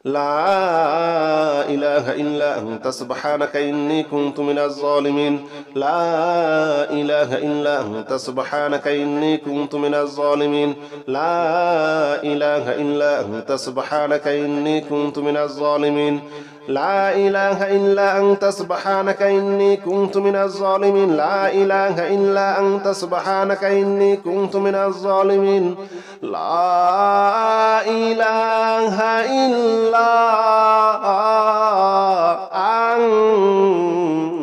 لا إله إلا أنت سبحانك إني كنت من الظالمين لا إله إلا أنت سبحانك إني كنت من الظالمين لا إله إلا أنت سبحانك إني كنت من الظالمين لا إله إلا أنت سبحانك إني كنت من الظالمين لا إله إلا أنت سبحانك إني كنت من الظالمين لا إله إلا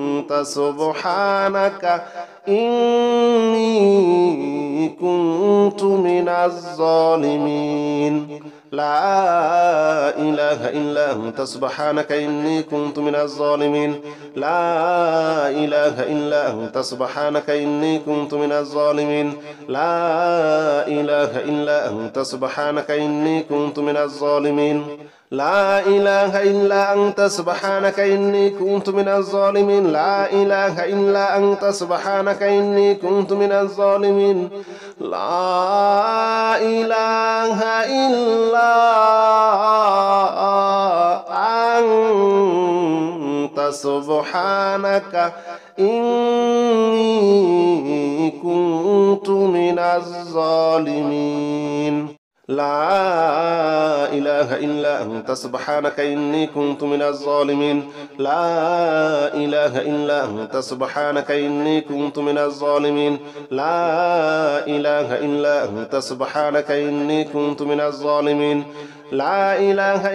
أنت سبحانك إني كنت من الظالمين لا إله إلا أنت سبحانك إني كنت من الظالمين لا إله إلا أنت سبحانك إني كنت من الظالمين لا إله إلا أنت سبحانك إني كنت من الظالمين لا إله إلا أنت سبحانك إني كنت من الظالمين لا إله إلا أنت سبحانك إني كنت من الظالمين لا إله إلا أنت سبحانك إني كنت من الظالمين لا إله إلا أنت سبحانك إني كنت من الظالمين لا إله إلا أنت سبحانك إني كنت من الظالمين لا إله إلا أنت سبحانك إني كنت من الظالمين لا إله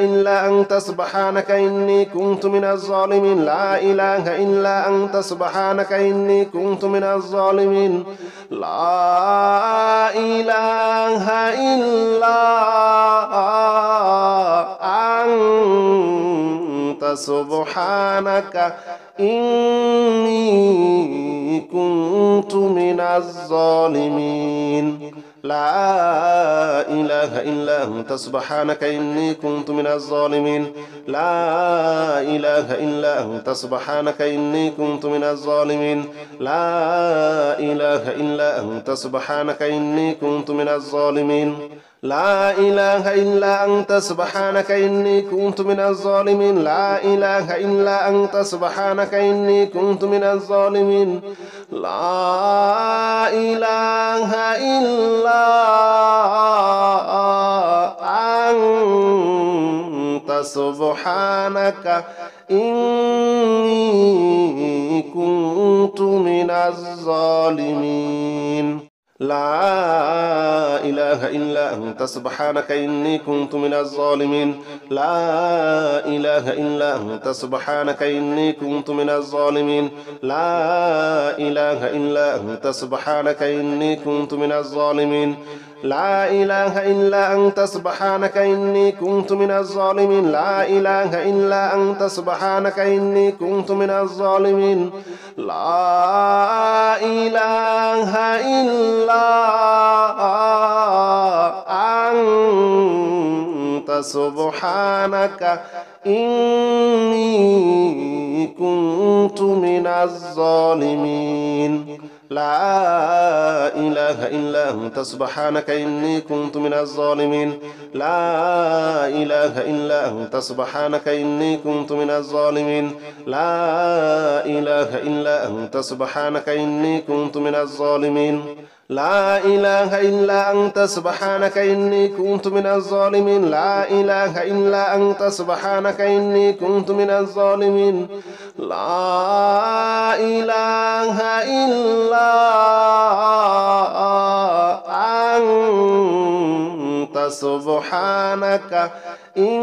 إلا أنت سبحانك إني كنت من الظالمين لا إله إلا أنت سبحانك إني كنت من الظالمين لا إله إلا أنت سبحانك إني كنت من الظالمين لا إله إلا أنت سبحانك إني كنت من الظالمين لا إله إلا أنت سبحانك إني كنت من الظالمين لا إله إلا أنت سبحانك إني كنت من الظالمين لا إله إلا أنت سبحانك إني كنت من الظالمين لا إله إلا أنت سبحانك إني كنت من الظالمين لا إله إلا أنت سبحانك إني كنت من الظالمين لا إله إلا أنت سبحانك إني كنت من الظالمين لا إله إلا أنت سبحانك إني كنت من الظالمين لا إله إلا أنت سبحانك إني كنت من الظالمين لا إله إلا أنت سبحانك إني كنت من الظالمين لا إله إلا أنت سبحانك إني كنت من الظالمين لا إله إلا أنت سبحانك إني كنت من الظالمين لا إله إلا أنت سبحانك إني كنت من الظالمين لا إله إلا أنت سبحانك إني كنت من الظالمين لا إله إلا أنت سبحانك إني كنت من الظالمين لا إله إلا أنت سبحانك إني كنت من الظالمين لا إله إلا أنت سبحانك إني كنت من الظالمين لا إله إلا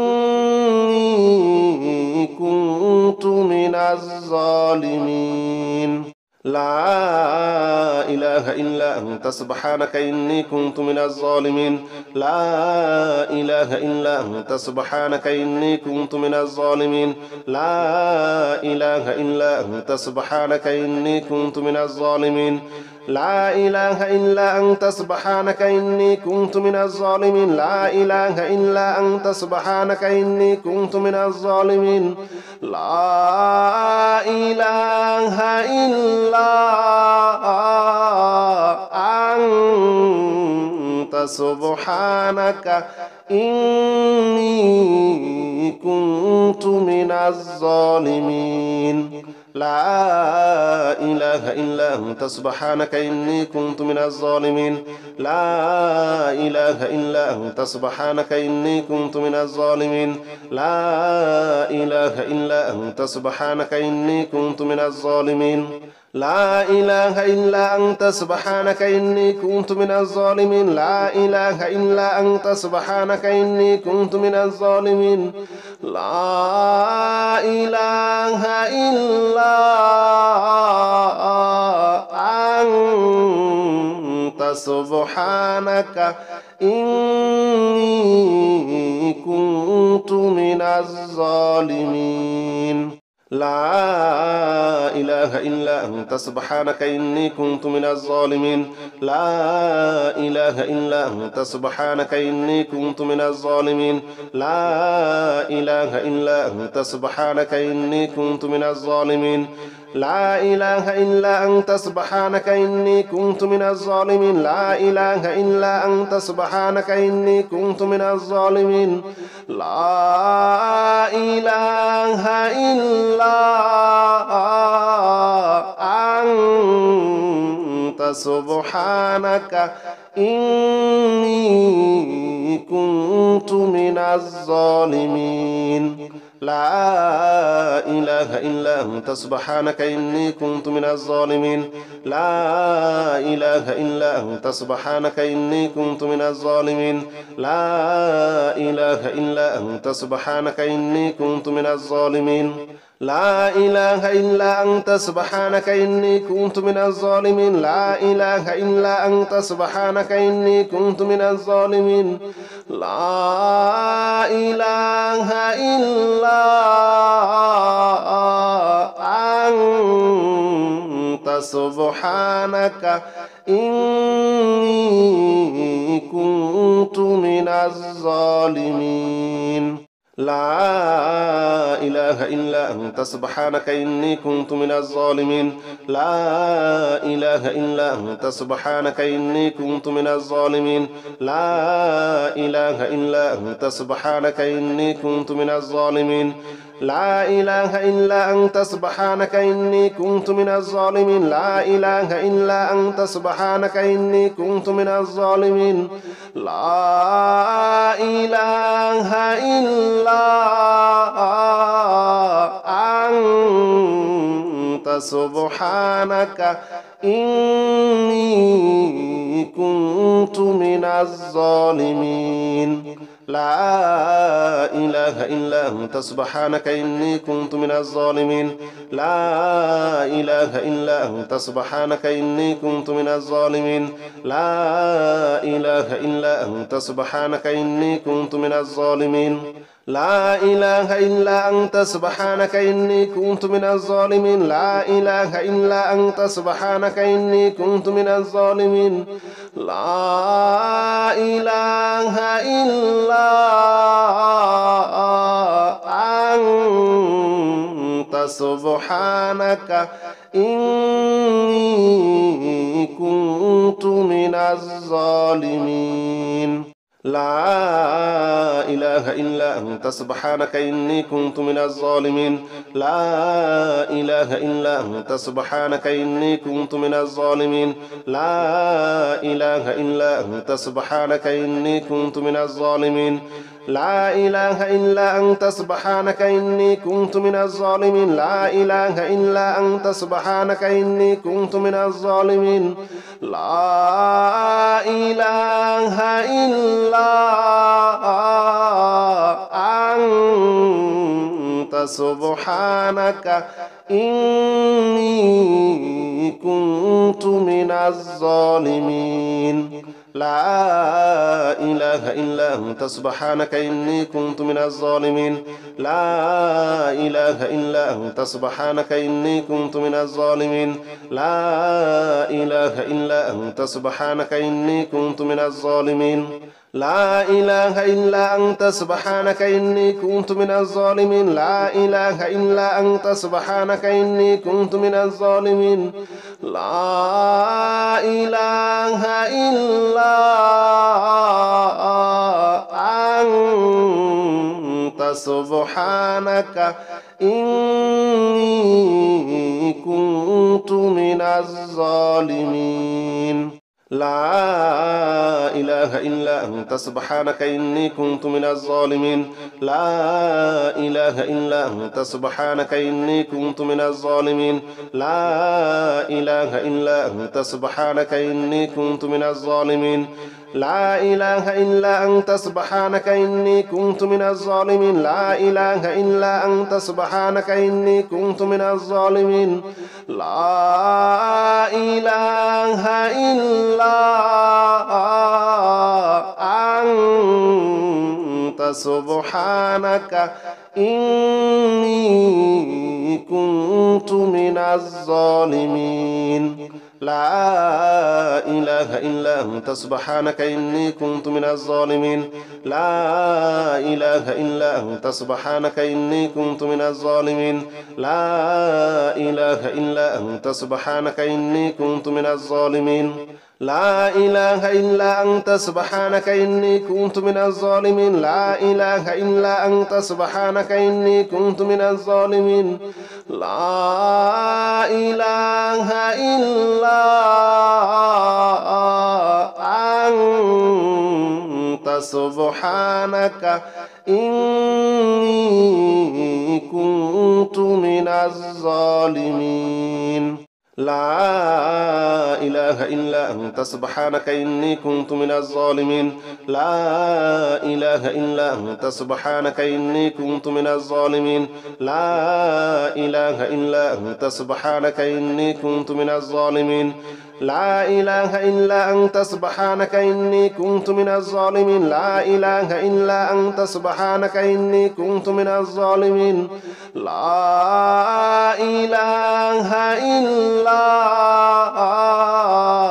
أنت سبحانك إني كنت من الظالمين لا إله إلا أنت سبحانك إني كنت من الظالمين لا إله إلا أنت سبحانك إني كنت من الظالمين لا إله إلا أنت سبحانك إني كنت من الظالمين لا إله إلا أنت سبحانك إني كنت من الظالمين لا إله إلا أنت سبحانك إني كنت من الظالمين لا إله إلا أنت سبحانك إني كنت من الظالمين لا إله إلا أنت سبحانك إني كنت من الظالمين لا إله إلا أنت سبحانك إني كنت من الظالمين لا إله إلا أنت سبحانك إني كنت من الظالمين لا إله إلا أنت سبحانك إني كنت من الظالمين لا إله إلا أنت سبحانك إني كنت من الظالمين لا إله إلا أنت سبحانك إني كنت من الظالمين لا إله إلا أنت سبحانك إني كنت من الظالمين لا إله إلا أنت سبحانك إني كنت من الظالمين لا إله إلا أنت سبحانك إني كنت من الظالمين لا إله إلا أنت سبحانك إني كنت من الظالمين لا إله إلا أنت سبحانك إني كنت من الظالمين لا إله إلا أنت سبحانك إني كنت من الظالمين لا إله إلا أنت سبحانك إني كنت من الظالمين لا إله إلا أنت سبحانك إني كنت من الظالمين لا إله إلا أنت سبحانك إني كنت من الظالمين لا إله إلا أنت سبحانك إني كنت من الظالمين لا إله إلا أنت سبحانك إني كنت من الظالمين لا إله إلا أنت سبحانك إني كنت من الظالمين لا إله إلا أنت سبحانك إني كنت من الظالمين لا إله إلا أنت سبحانك إني كنت من الظالمين لا إله إلا أنت سبحانك إني كنت من الظالمين لا إله إلا أنت سبحانك إني كنت من الظالمين لا إله إلا أنت سبحانك إني كنت من الظالمين لا إله إلا أنت سبحانك إني كنت من الظالمين لا إله إلا أنت سبحانك إني كنت من الظالمين لا إله إلا أنت سبحانك إني كنت من الظالمين لا إله إلا أنت سبحانك إني كنت من الظالمين لا إله إلا أنت سبحانك إني كنت من الظالمين لا إله إلا أنت سبحانك إني كنت من الظالمين لا إله إلا أنت سبحانك إني كنت من الظالمين لا إله إلا أنت سبحانك إني كنت من الظالمين لا إله إلا أنت سبحانك إني كنت من الظالمين لا إله إلا أنت سبحانك إني كنت من الظالمين لا إله إلا أنت سبحانك إني كنت من الظالمين لا إله إلا أنت سبحانك إني كنت من الظالمين لا إله إلا أنت سبحانك إني كنت من الظالمين لا إله إلا أنت سبحانك إني كنت من الظالمين لا إله إلا أنت سبحانك إني كنت من الظالمين لا إله إلا أنت سبحانك إني كنت من الظالمين لا إله إلا أنت سبحانك إني كنت من الظالمين لا إله إلا أنت سبحانك إني كنت من الظالمين لا إله إلا أنت سبحانك إني كنت من الظالمين لا إله إلا أنت سبحانك إني كنت من الظالمين لا إله إلا أنت سبحانك إني كنت من الظالمين لا إله إلا أنت سبحانك إني كنت من الظالمين لا إله إلا أنت سبحانك إني كنت من الظالمين لا إله إلا أنت سبحانك إني كنت من الظالمين لا إله إلا أنت سبحانك إني كنت من الظالمين لا إله إلا أنت سبحانك إني كنت من الظالمين لا إله إلا أنت سبحانك إني كنت من الظالمين لا إله إلا أنت سبحانك إني كنت من الظالمين لا إله إلا أنت سبحانك إني كنت من الظالمين لا إله إلا أنت سبحانك إني كنت من الظالمين لا إله إلا أنت سبحانك إني كنت من الظالمين لا إله إلا أنت سبحانك إني كنت من الظالمين لا إله إلا أنت سبحانك إني كنت من الظالمين لا إله إلا أنت سبحانك إني كنت من الظالمين لا إله إلا أنت سبحانك إني كنت من الظالمين لا إله إلا أنت سبحانك إني كنت من الظالمين لا إله إلا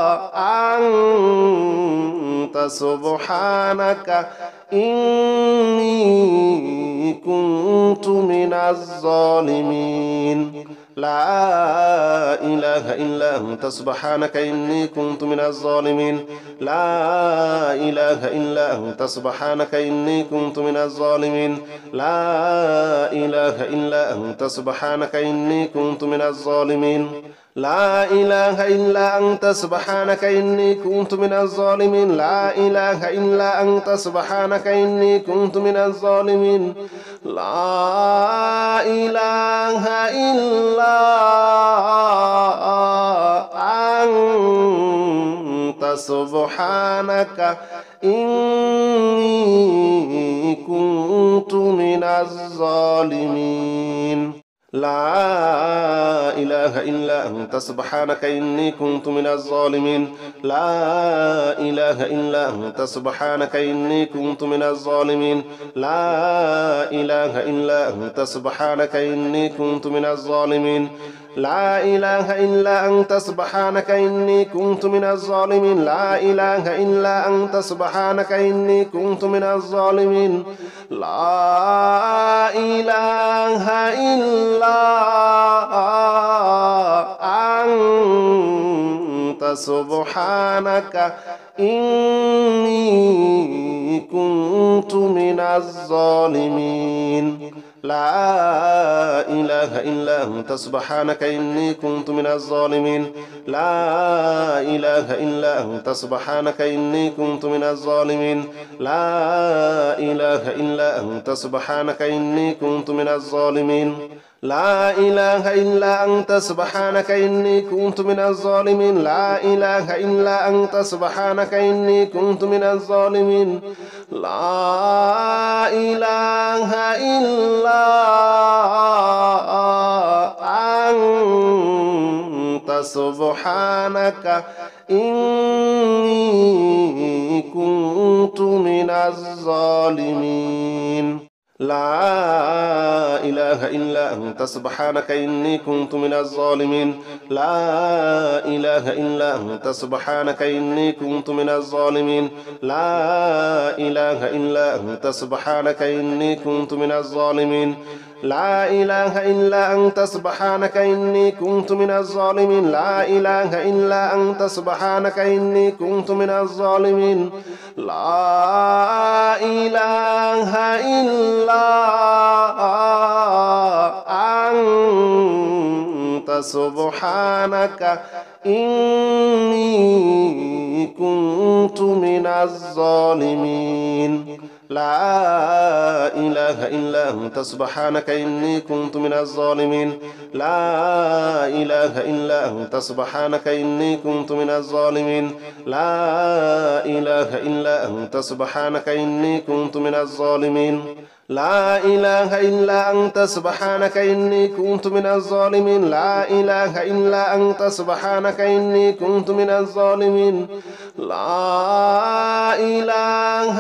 أنت سبحانك إني كنت من الظالمين لا إله إلا أنت سبحانك إني كنت من الظالمين لا إله إلا أنت سبحانك إني كنت من الظالمين لا إله إلا أنت سبحانك إني كنت من الظالمين لا إله إلا أنت سبحانك إني كنت من الظالمين لا إله إلا أنت سبحانك إني كنت من الظالمين لا إله إلا أنت سبحانك إني كنت من الظالمين لا إله إلا أنت سبحانك إني كنت من الظالمين لا إله إلا أنت سبحانك إني كنت من الظالمين لا إله إلا أنت سبحانك إني كنت من الظالمين لا إله إلا أنت سبحانك إني كنت من الظالمين لا إله إلا أنت سبحانك إني كنت من الظالمين لا إله إلا أنت سبحانك إني كنت من الظالمين لا إله إلا أنت سبحانك إني كنت من الظالمين لا إله إلا أنت سبحانك إني كنت من الظالمين لا إله إلا أنت سبحانك إني كنت من الظالمين لا إله إلا أنت سبحانك إني كنت من الظالمين لا إله إلا أنت سبحانك إني كنت من الظالمين لا إله إلا أنت سبحانك إني كنت من الظالمين لا إله إلا أنت سبحانك إني كنت من الظالمين لا إله إلا أنت سبحانك إني كنت من الظالمين لا إله إلا أنت سبحانك إني كنت من الظالمين لا إله إلا أنت سبحانك إني كنت من الظالمين لا إله إلا أنت سبحانك إني كنت من الظالمين لا إله إلا أنت سبحانك إني كنت من الظالمين لا إله إلا أنت سبحانك إني كنت من الظالمين لا إله إلا أنت سبحانك إني كنت من الظالمين لا إله إلا أنت سبحانك إني كنت من الظالمين لا إله إلا أنت سبحانك إني كنت من الظالمين لا إله إلا أنت سبحانك إني كنت من الظالمين لا إله إلا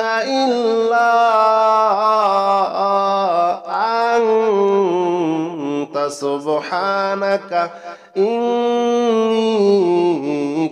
أنت سبحانك إني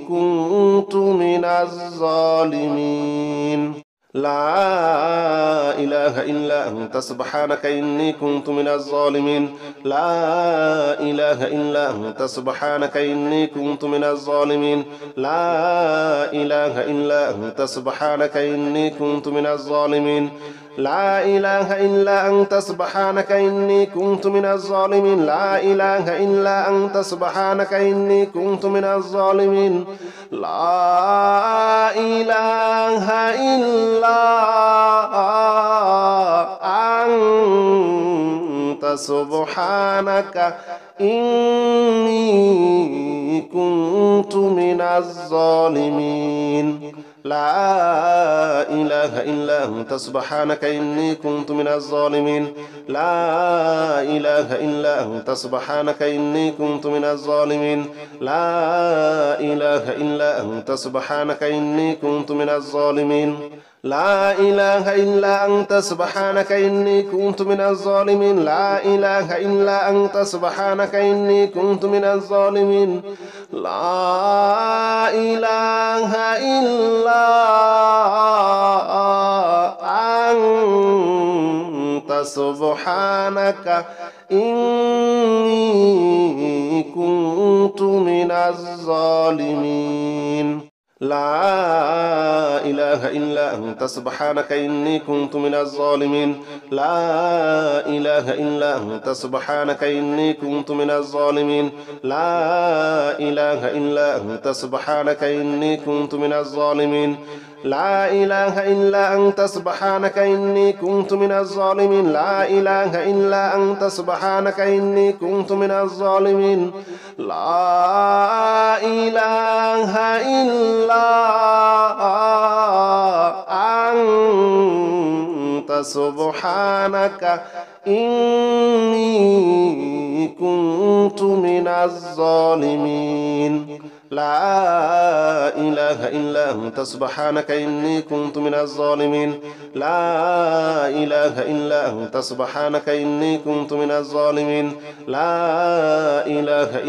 كنت من الظالمين لا إله إلا أنت سبحانك إني كنت من الظالمين لا إله إلا أنت سبحانك إني كنت من الظالمين لا إله إلا أنت سبحانك إني كنت من الظالمين لا إله إلا أنت سبحانك إني كنت من الظالمين لا إله إلا أنت سبحانك إني كنت من الظالمين لا إله إلا أنت سبحانك إني كنت من الظالمين لا إله إلا أنت سبحانك إني كنت من الظالمين لا إله إلا أنت سبحانك إني كنت من الظالمين لا إله إلا أنت سبحانك إني كنت من الظالمين لا إله إلا أنت سبحانك إني كنت من الظالمين لا إله إلا أنت سبحانك إني كنت من الظالمين لا إله إلا أنت سبحانك إني كنت من الظالمين لا إله إلا أنت سبحانك إني كنت من الظالمين لا إله إلا أنت سبحانك إني كنت من الظالمين لا إله إلا أنت سبحانك إني كنت من الظالمين لا إله إلا أنت سبحانك إني كنت من الظالمين لا إله إلا أنت سبحانك إني كنت من الظالمين لا إله إلا أنت سبحانك إني كنت من الظالمين لا إله إلا أنت سبحانك إني كنت من الظالمين لا إله إلا أنت سبحانك إني كنت من الظالمين لا إله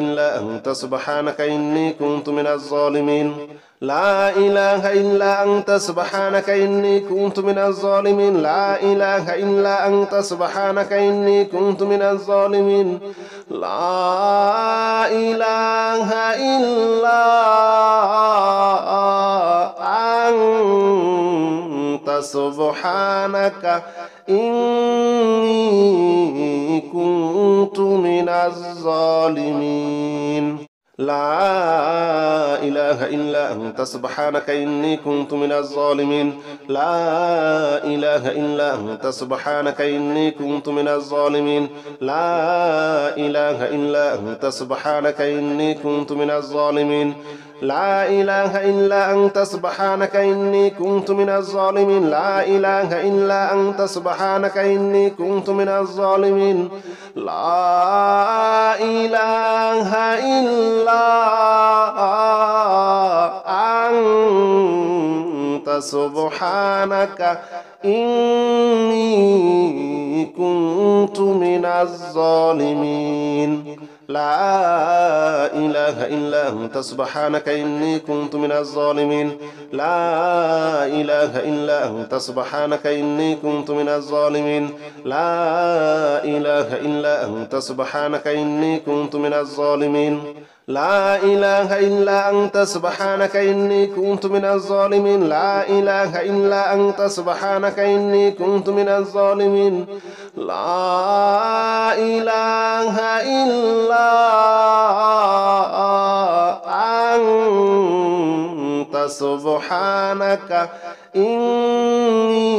إلا أنت سبحانك إني كنت من الظالمين لا إله إلا أنت سبحانك إني كنت من الظالمين لا إله إلا أنت سبحانك إني كنت من الظالمين لا إله إلا أنت سبحانك إني كنت من الظالمين لا إله إلا أنت سبحانك إني كنت من الظالمين لا إله إلا أنت سبحانك إني كنت من الظالمين لا إله إلا أنت سبحانك إني كنت من الظالمين لا إله إلا أنت سبحانك إني كنت من الظالمين لا إله إلا أنت سبحانك إني كنت من الظالمين لا إله إلا أنت سبحانك إني كنت من الظالمين لا إله إلا أنت سبحانك إني كنت من الظالمين لا إله إلا أنت سبحانك إني كنت من الظالمين لا إله إلا أنت سبحانك إني كنت من الظالمين لا إله إلا أنت سبحانك إني كنت من الظالمين لا إله إلا أنت سبحانك إني كنت من الظالمين لا إله إلا أنت سبحانك إني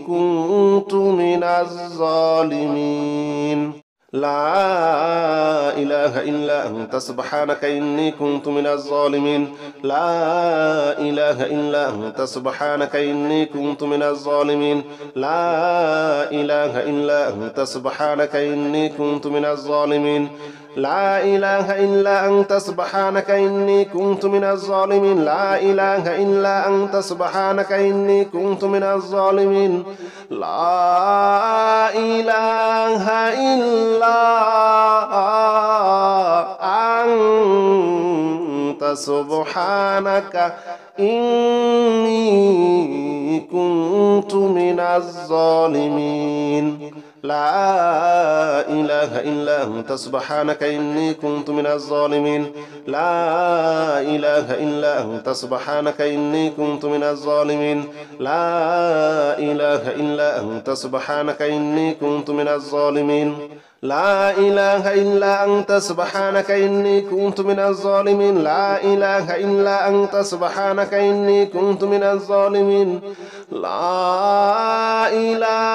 كنت من الظالمين لا إله إلا أنت سبحانك إني كنت من الظالمين لا إله إلا أنت سبحانك إني كنت من الظالمين لا إله إلا أنت سبحانك إني كنت من الظالمين لا إله إلا أنت سبحانك إني كنت من الظالمين لا إله إلا أنت سبحانك إني كنت من الظالمين لا إله إلا أنت سبحانك إني كنت من الظالمين لا إله إلا أنت سبحانك إني كنت من الظالمين لا إله إلا أنت سبحانك إني كنت من الظالمين لا إله إلا أنت سبحانك إني كنت من الظالمين لا إله إلا أنت سبحانك إني كنت من الظالمين لا إله إلا أنت سبحانك إني كنت من الظالمين لا إله إلا أنت سبحانك إني كنت من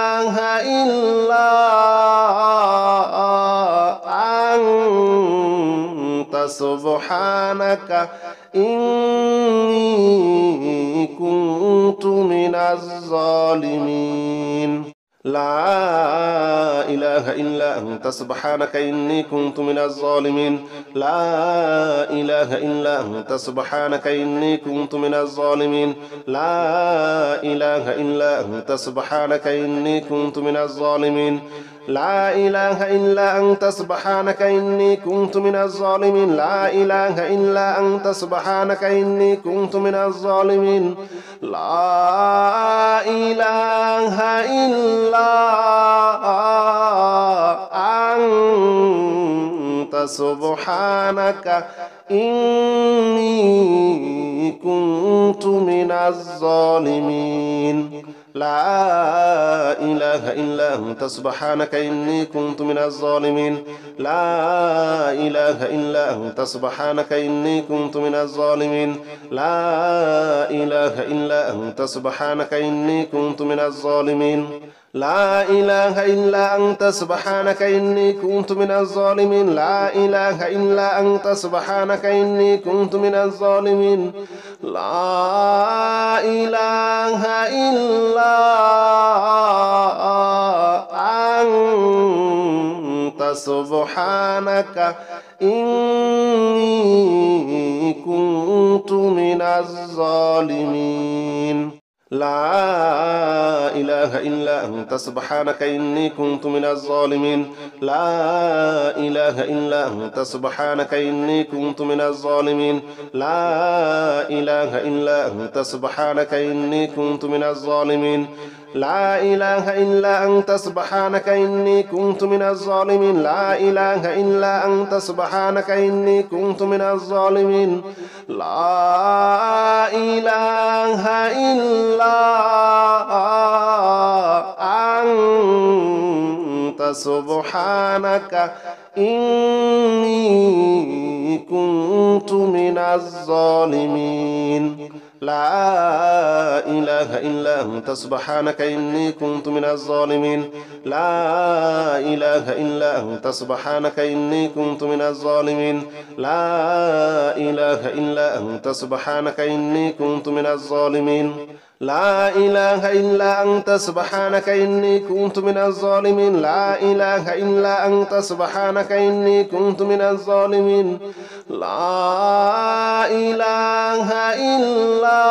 الظالمين لا إله إلا أنت سبحانك إني كنت من الظالمين لا إله إلا أنت سبحانك إني كنت من الظالمين لا إله إلا أنت سبحانك إني كنت من الظالمين لا إله إلا أنت سبحانك إني كنت من الظالمين لا إله إلا أنت سبحانك إني كنت من الظالمين لا إله إلا أنت سبحانك إني كنت من الظالمين لا إله إلا أنت سبحانك إني كنت من الظالمين لا إله إلا أنت سبحانك إني كنت من الظالمين لا إله إلا أنت سبحانك إني كنت من الظالمين لا إله إلا أنت سبحانك إني كنت من الظالمين لا إله إلا أنت سبحانك إني كنت من الظالمين لا إله إلا أنت سبحانك إني كنت من الظالمين لا إله إلا أنت سبحانك إني كنت من الظالمين لا إله إلا أنت سبحانك إني كنت من الظالمين لا إله إلا أنت سبحانك إني كنت من الظالمين لا إله إلا أنت سبحانك إني كنت من الظالمين لا إله إلا أنت سبحانك إني كنت من الظالمين لا إله إلا أنت سبحانك إني كنت من الظالمين لا إله إلا أنت سبحانك إني كنت من الظالمين لا إله إلا أنت سبحانك إني كنت من الظالمين لا إله إلا أنت سبحانك إني كنت من الظالمين لا إله إلا أنت سبحانك إني كنت من الظالمين لا إله إلا أنت سبحانك إني كنت من الظالمين لا إله إلا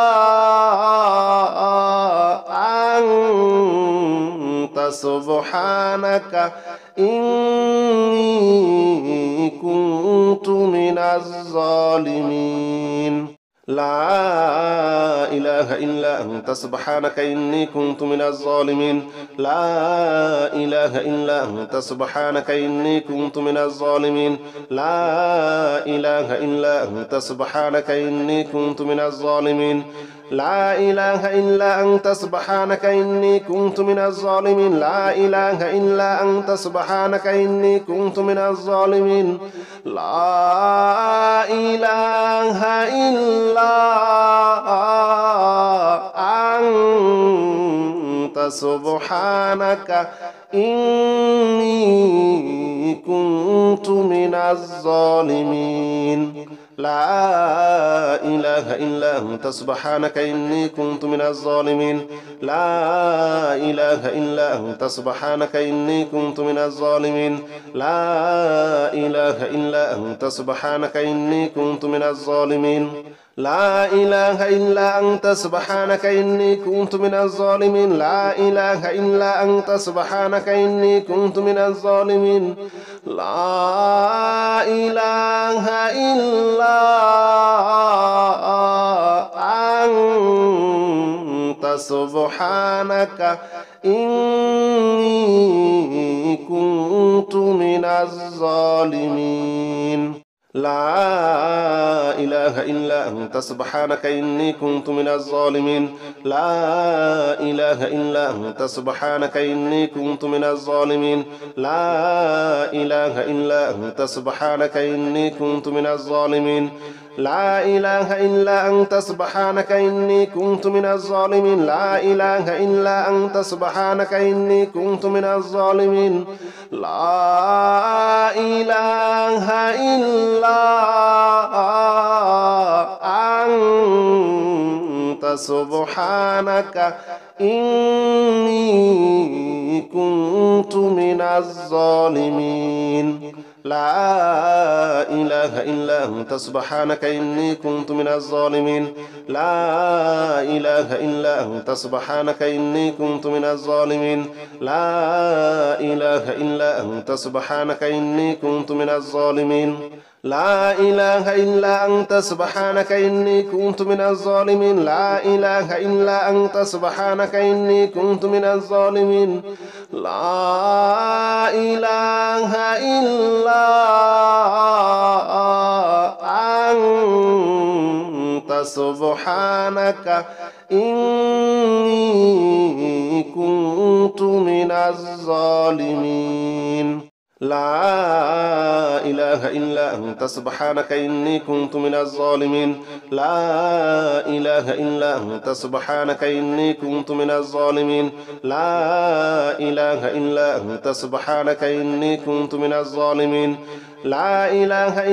أنت سبحانك إني كنت من الظالمين لا إله إلا أنت سبحانك إني كنت من الظالمين لا إله إلا أنت سبحانك إني كنت من الظالمين لا إله إلا أنت سبحانك إني كنت من الظالمين لا إله إلا أنت سبحانك إني كنت من الظالمين لا إله إلا أنت سبحانك إني كنت من الظالمين لا إله إلا أنت سبحانك إني كنت من الظالمين لا إله إلا أنت سبحانك إني كنت من الظالمين لا إله إلا أنت سبحانك إني كنت من الظالمين لا إله إلا أنت سبحانك إني كنت من الظالمين لا إله إلا أنت سبحانك إني كنت من الظالمين لا إله إلا أنت سبحانك إني كنت من الظالمين لا إله إلا أنت سبحانك إني كنت من الظالمين لا إله إلا أنت سبحانك إني كنت من الظالمين لا إله إلا أنت سبحانك إني كنت من الظالمين لا إله إلا أنت سبحانك إني كنت من الظالمين لا إله إلا أنت سبحانك إني كنت من الظالمين لا إله إلا أنت سبحانك إني كنت من الظالمين لا إله إلا أنت سبحانك إني كنت من الظالمين لا إله إلا أنت سبحانك إني كنت من الظالمين لا إله إلا أنت سبحانك إني كنت من الظالمين لا إله إلا أنت سبحانك إني كنت من الظالمين لا إله إلا أنت سبحانك إني كنت من الظالمين لا إله إلا أنت سبحانك إني كنت من الظالمين لا إله إلا أنت سبحانك إني كنت من الظالمين لا إله إلا أنت سبحانك إني كنت من الظالمين لا إله إلا أنت سبحانك إني كنت من الظالمين لا إله إلا أنت سبحانك إني كنت من الظالمين لا إله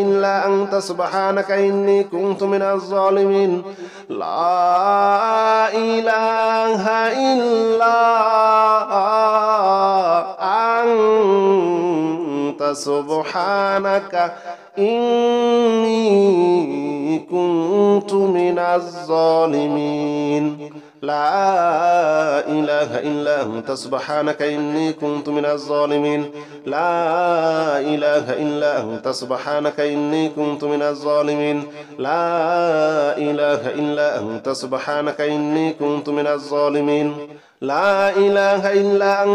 إلا أنت سبحانك إني كنت من الظالمين لا إله إلا أنت سبحانك إني كنت من الظالمين لا إله إلا أنت سبحانك إني كنت من الظالمين لا إله إلا أنت سبحانك إني كنت من الظالمين لا إله إلا أنت سبحانك إني كنت من الظالمين لا إله إلا أنت سبحانك إني كنت من الظالمين لا إله إلا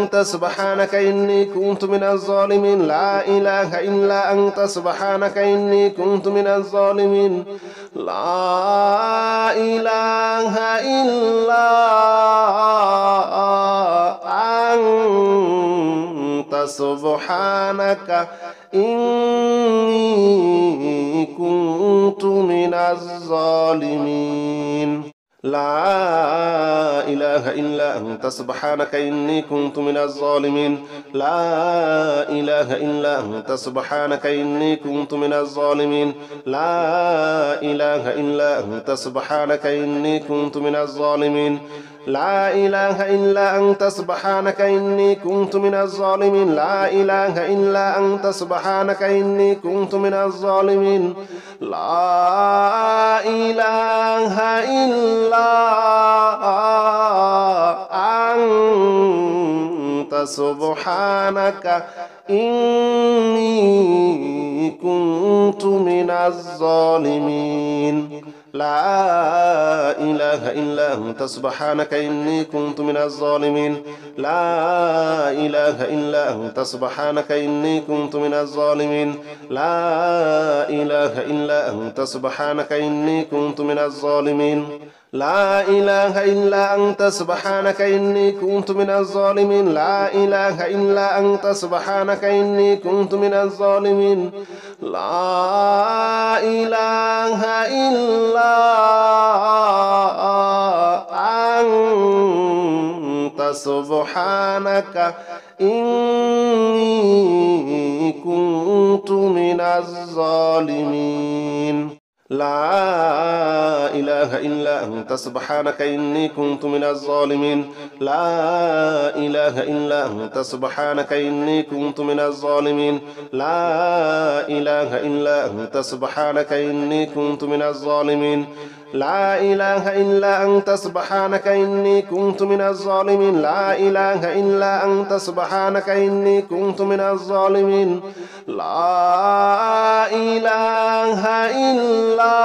أنت سبحانك إني كنت من الظالمين لا إله إلا أنت سبحانك إني كنت من الظالمين لا إله إلا أنت سبحانك إني كنت من الظالمين لا إله إلا أنت سبحانك إني كنت من الظالمين لا إله إلا أنت سبحانك إني كنت من الظالمين لا إله إلا أنت سبحانك إني كنت من الظالمين لا إله إلا أنت سبحانك إني كنت من الظالمين لا إله إلا أنت سبحانك إني كنت من الظالمين لا إله إلا أنت سبحانك إني كنت من الظالمين لا إله إلا أنت سبحانك إني كنت من الظالمين لا إله إلا أنت سبحانك إني كنت من الظالمين لا إله إلا أنت سبحانك إني كنت من الظالمين لا إله إلا أنت سبحانك إني كنت من الظالمين لا إله إلا أنت سبحانك إني كنت من الظالمين لا إله إلا أنت سبحانك إني كنت من الظالمين لا إله إلا أنت سبحانك إني كنت من الظالمين لا إله إلا أنت سبحانك إني كنت من الظالمين لا إله إلا أنت سبحانك إني كنت من الظالمين لا إله إلا أنت سبحانك إني كنت من الظالمين لا إله إلا أنت سبحانك إني كنت من الظالمين لا إله إلا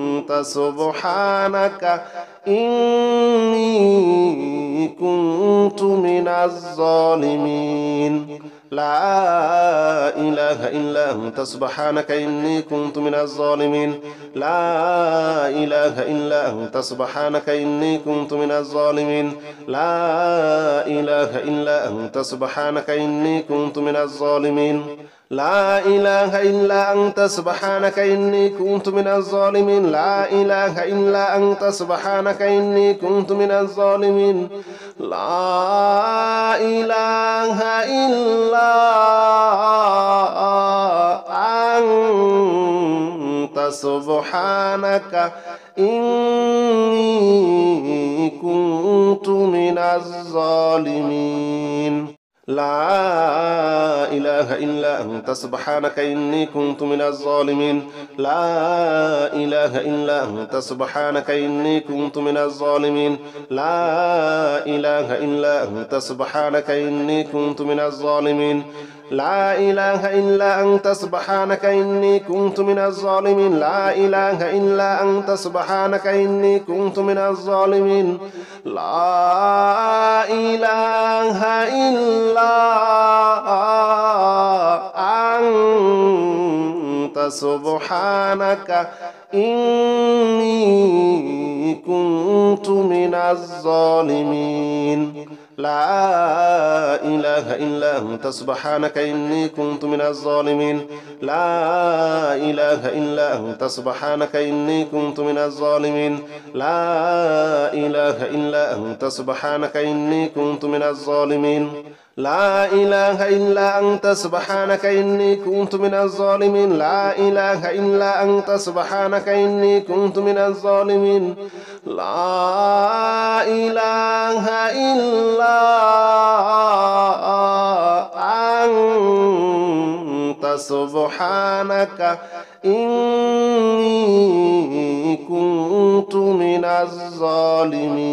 أنت سبحانك إني كنت من الظالمين لا إله إلا أنت سبحانك إني كنت من الظالمين لا إله إلا أنت سبحانك إني كنت من الظالمين لا إله إلا أنت سبحانك إني كنت من الظالمين لا إله إلا أنت سبحانك إني كنت من الظالمين لا إله إلا أنت سبحانك إني كنت من الظالمين لا إله إلا أنت سبحانك إني كنت من الظالمين لا إله إلا أنت سبحانك إني كنت من الظالمين لا إله إلا أنت سبحانك إني كنت من الظالمين لا إله إلا أنت سبحانك إني كنت من الظالمين لا إله إلا أنت سبحانك إني كنت من الظالمين لا إله إلا أنت سبحانك إني كنت من الظالمين لا إله إلا أنت سبحانك إني كنت من الظالمين لا إله إلا أنت سبحانك إني كنت من الظالمين لا إله إلا أنت سبحانك إني كنت من الظالمين لا إله إلا أنت سبحانك إني كنت من الظالمين لا إله إلا أنت سبحانك إني كنت من الظالمين لا إله إلا أنت سبحانك إني كنت من الظالمين لا إله إلا أنت سبحانك إني كنت من الظالمين